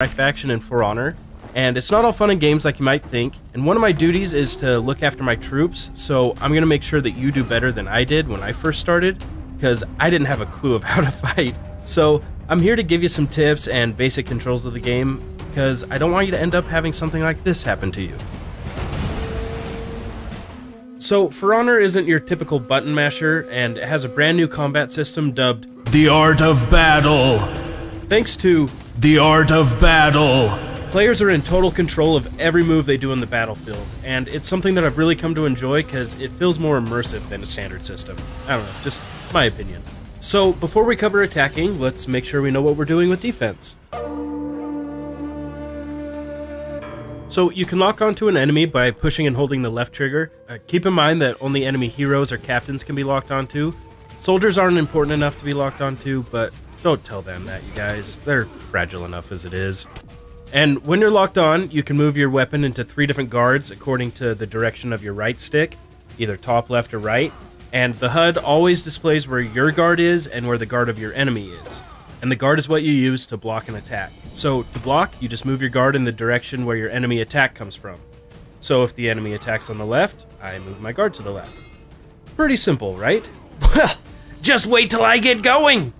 faction in For Honor, and it's not all fun and games like you might think, and one of my duties is to look after my troops, so I'm going to make sure that you do better than I did when I first started, because I didn't have a clue of how to fight. So I'm here to give you some tips and basic controls of the game, because I don't want you to end up having something like this happen to you. So For Honor isn't your typical button masher, and it has a brand new combat system dubbed The Art of Battle. Thanks to The Art of Battle, players are in total control of every move they do in the battlefield, and it's something that I've really come to enjoy because it feels more immersive than a standard system. I don't know, just my opinion. So before we cover attacking, let's make sure we know what we're doing with defense. So you can lock onto an enemy by pushing and holding the left trigger. Keep in mind that only enemy heroes or captains can be locked onto. Soldiers aren't important enough to be locked onto, but don't tell them that, you guys. They're fragile enough as it is. And when you're locked on, you can move your weapon into 3 different guards according to the direction of your right stick, either top, left, or right. And the HUD always displays where your guard is and where the guard of your enemy is. And the guard is what you use to block an attack. So to block, you just move your guard in the direction where your enemy attack comes from. So if the enemy attacks on the left, I move my guard to the left. Pretty simple, right? Well, just wait till I get going!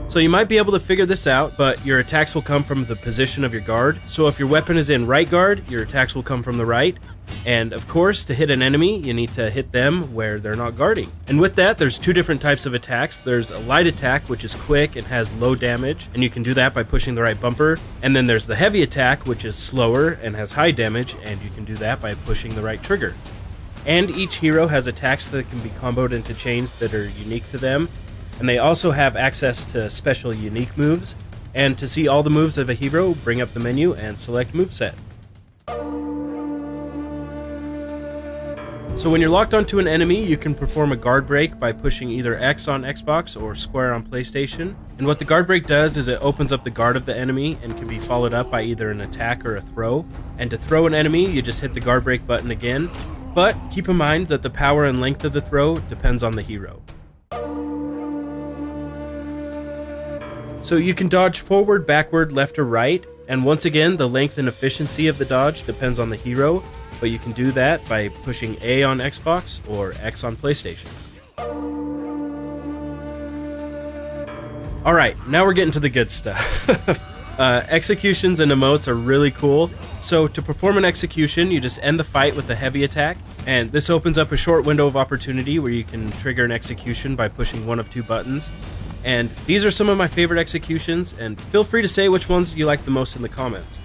So you might be able to figure this out, but your attacks will come from the position of your guard. So if your weapon is in right guard, your attacks will come from the right. And of course, to hit an enemy, you need to hit them where they're not guarding. And with that, there's 2 different types of attacks. There's a light attack, which is quick and has low damage, and you can do that by pushing the right bumper. And then there's the heavy attack, which is slower and has high damage, and you can do that by pushing the right trigger. And each hero has attacks that can be comboed into chains that are unique to them. And they also have access to special unique moves. And to see all the moves of a hero, bring up the menu and select moveset. So when you're locked onto an enemy, you can perform a guard break by pushing either X on Xbox or square on PlayStation. And what the guard break does is it opens up the guard of the enemy and can be followed up by either an attack or a throw. And to throw an enemy, you just hit the guard break button again. But keep in mind that the power and length of the throw depends on the hero. So you can dodge forward, backward, left, or right, and once again, the length and efficiency of the dodge depends on the hero, but you can do that by pushing A on Xbox or X on PlayStation. Alright, now we're getting to the good stuff. Executions and emotes are really cool. So to perform an execution, you just end the fight with a heavy attack, and this opens up a short window of opportunity where you can trigger an execution by pushing one of 2 buttons. And these are some of my favorite executions, and feel free to say which ones you like the most in the comments.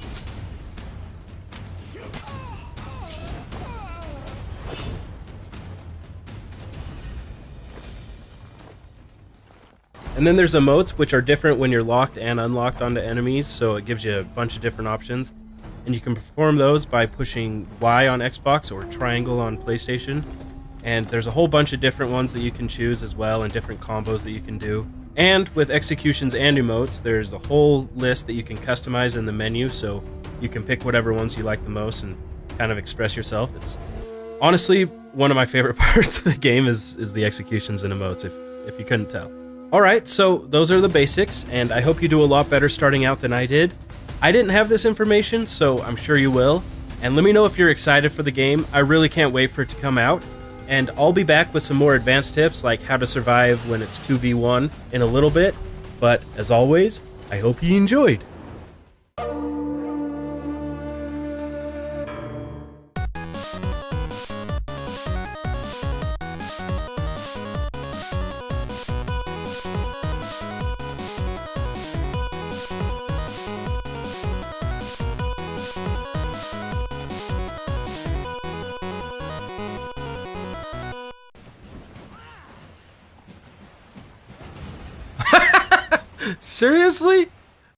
And then there's emotes, which are different when you're locked and unlocked onto enemies, so it gives you a bunch of different options. And you can perform those by pushing Y on Xbox or triangle on PlayStation. And there's a whole bunch of different ones that you can choose as well, and different combos that you can do. And with executions and emotes, there's a whole list that you can customize in the menu, so you can pick whatever ones you like the most and kind of express yourself. It's honestly one of my favorite parts of the game is the executions and emotes, if you couldn't tell. Alright, so those are the basics, and I hope you do a lot better starting out than I did. I didn't have this information, so I'm sure you will. And let me know if you're excited for the game. I really can't wait for it to come out. And I'll be back with some more advanced tips like how to survive when it's 2v1 in a little bit. But as always, I hope you enjoyed. Seriously?